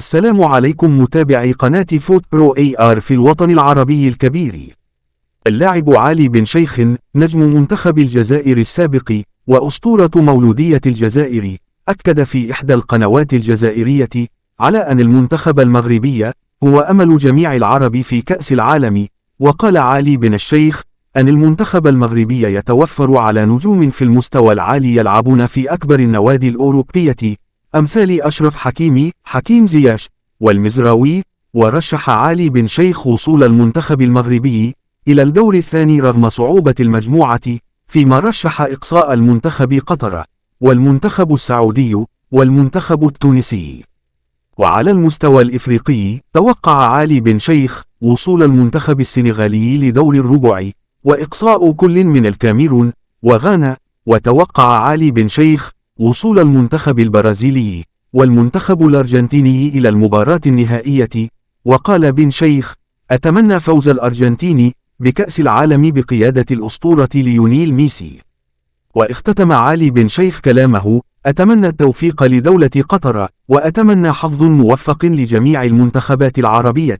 السلام عليكم متابعي قناة فوت برو اي ار في الوطن العربي الكبير. اللاعب علي بن شيخ نجم منتخب الجزائر السابق وأسطورة مولودية الجزائر أكد في إحدى القنوات الجزائرية على أن المنتخب المغربي هو أمل جميع العرب في كأس العالم. وقال علي بن الشيخ أن المنتخب المغربي يتوفر على نجوم في المستوى العالي يلعبون في أكبر النوادي الأوروبية أمثال أشرف حكيمي، حكيم زياش والمزراوي. ورشح علي بن شيخ وصول المنتخب المغربي إلى الدور الثاني رغم صعوبة المجموعة، فيما رشح إقصاء المنتخب قطر والمنتخب السعودي والمنتخب التونسي. وعلى المستوى الإفريقي توقع علي بن شيخ وصول المنتخب السنغالي لدور الربع وإقصاء كل من الكاميرون وغانا. وتوقع علي بن شيخ وصول المنتخب البرازيلي والمنتخب الأرجنتيني إلى المباراة النهائية. وقال بن شيخ: أتمنى فوز الأرجنتين بكأس العالم بقيادة الأسطورة ليونيل ميسي. واختتم علي بن شيخ كلامه: أتمنى التوفيق لدولة قطر، وأتمنى حظ موفق لجميع المنتخبات العربية.